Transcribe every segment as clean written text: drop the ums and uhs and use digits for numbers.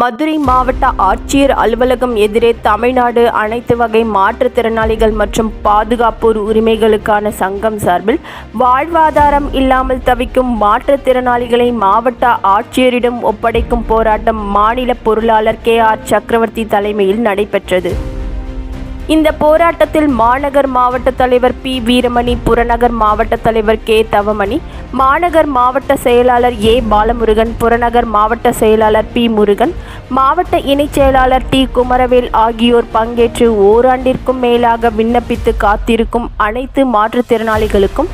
மதுரை மாவட்ட ஆட்சியர் அலுவலகம் எதிரே தமிழ்நாடு அனைத்து வகை மாற்றுத்திறனாளிகள் மற்றும் பாதுகாப்போர் உரிமைகளுக்கான சங்கம் சார்பில் வாழ்வாதாரம் இல்லாமல் தவிக்கும் மாற்றுத்திறனாளிகளை மாவட்ட ஆட்சியரிடம் ஒப்படைக்கும் போராட்டம் மாநில பொருளாளர் KR சக்கரவர்த்தி தலைமையில் நடைபெற்றது. இந்த போராட்டத்தில் மாநகர் மாவட்ட தலைவர் P. வீரமணி, புறநகர் மாவட்ட தலைவர் K. தவமணி, மாநகர் மாவட்ட செயலாளர் A. பாலமுருகன், புறநகர் மாவட்ட செயலாளர் P. முருகன், மாவட்ட இணைச் செயலாளர் T. குமரவேல் ஆகியோர் பங்கேற்று ஓராண்டிற்கும் மேலாக விண்ணப்பித்து காத்திருக்கும் அனைத்து மாற்றுத்திறனாளிகளுக்கும்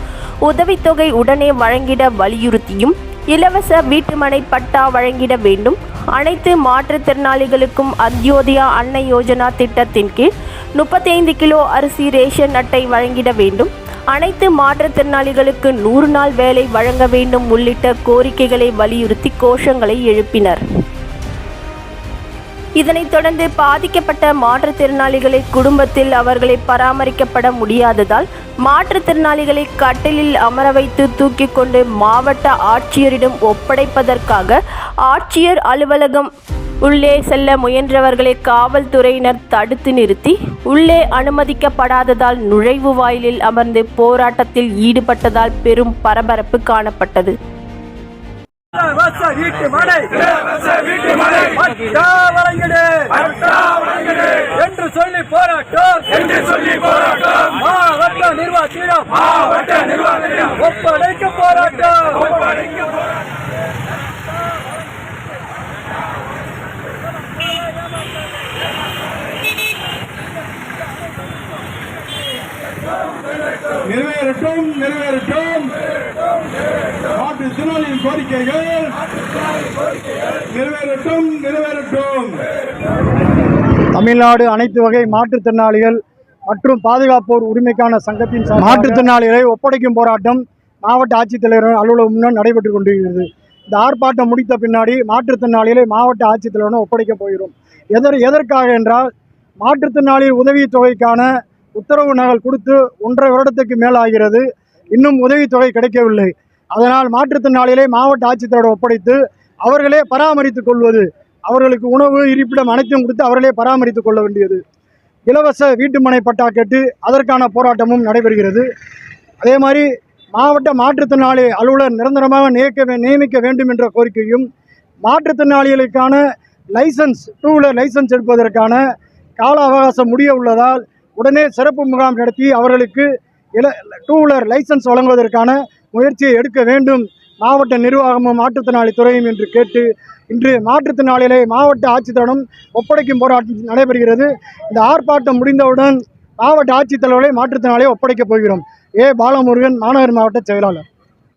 உதவித்தொகை உடனே வழங்கிட வலியுறுத்தியும் இலவச வீட்டுமனை பட்டா வழங்கிட வேண்டும், அனைத்து மாற்றுத்திறனாளிகளுக்கும் அந்தியோதயா அன்ன யோஜனா திட்டத்தின் கீழ் 35 கிலோ அரிசி ரேஷன் அட்டை வழங்கிட வேண்டும், அனைத்து மாற்றுத்திறனாளிகளுக்கு 100 நாள் வேலை வழங்க வேண்டும் உள்ளிட்ட கோரிக்கைகளை வலியுறுத்தி கோஷங்களை எழுப்பினர். இதனைத் தொடர்ந்து பாதிக்கப்பட்ட மாற்றுத்திறனாளிகளை குடும்பத்தில் அவர்களை பராமரிக்கப்பட முடியாததால் மாற்றுத்திறனாளிகளை கட்டிலில் அமர வைத்து தூக்கி கொண்டு மாவட்ட ஆட்சியரிடம் ஒப்படைப்பதற்காக ஆட்சியர் அலுவலகம் உள்ளே செல்ல முயன்றவர்களை காவல்துறையினர் தடுத்து நிறுத்தி உள்ளே அனுமதிக்கப்படாததால் நுழைவு வாயிலில் அமர்ந்து போராட்டத்தில் ஈடுபட்டதால் பெரும் பரபரப்பு காணப்பட்டது. என்று சொல்லி போராட்டம் மாவட்ட நிர்வாகிடம் ஒப்படைக்க போராட்டம். நிறைவேறட்டும் மாற்றுத்திறனாளியின் கோரிக்கைகள் நிறைவேறட்டும். தமிழ்நாடு அனைத்து வகை மாற்றுத்திறனாளிகள் மற்றும் பாதுகாப்போர் உரிமைக்கான சங்கத்தின் மாற்றுத்திறனாளிகளை ஒப்படைக்கும் போராட்டம் மாவட்ட ஆட்சித்தலைவர் அலுவலகம் முன்னால் நடைபெற்று கொண்டிருக்கிறது. இந்த ஆர்ப்பாட்டம் முடித்த பின்னாடி மாற்றுத்திறனாளிகளை மாவட்ட ஆட்சித்தலைவரிடம் ஒப்படைக்க போகிறோம். எதற்காக என்றால் மாற்றுத்திறனாளி உதவித்தொகைக்கான உத்தரவு நகல் கொடுத்து 1.5 வருடத்துக்கு மேலாகிறது, இன்னும் உதவித்தொகை கிடைக்கவில்லை. அதனால் மாற்றுத்திறனாளிகளை மாவட்ட ஆட்சித்தலைவரிடம் ஒப்படைத்து அவர்களே பராமரித்துக் கொள்வது, அவர்களுக்கு உணவு இருப்பிடம் அனைத்தும் கொடுத்து அவர்களே பராமரித்துக் கொள்ள வேண்டியது. இலவச வீட்டுமனை பட்டா கேட்டு அதற்கான போராட்டமும் நடைபெறுகிறது. அதே மாதிரி மாவட்ட மாற்றுத்திறனாளி அலுவலர் நிரந்தரமாக நியமிக்க வேண்டும் என்ற கோரிக்கையும், மாற்றுத்திறனாளிகளுக்கான லைசன்ஸ் 2 வீலர் லைசன்ஸ் எடுப்பதற்கான கால அவகாசம் முடிய உள்ளதால் உடனே சிறப்பு முகாம் நடத்தி அவர்களுக்கு 2 வீலர் லைசன்ஸ் வழங்குவதற்கான முயற்சியை எடுக்க வேண்டும் மாவட்ட நிர்வாகமும் மாற்றுத்திறனாளி துறையும் என்று கேட்டு இன்று மாற்றுத்திறனாளிகளை மாவட்ட ஆட்சித்தலைவரிடம் ஒப்படைக்கும் போராட்டம் நடைபெறுகிறது. இந்த ஆர்ப்பாட்டம் முடிந்தவுடன் மாவட்ட ஆட்சித்தலைவரை மாற்றுத்திறனாளியை ஒப்படைக்கப் போகிறோம். A. பாலமுருகன், மாநகர் மாவட்ட செயலாளர்.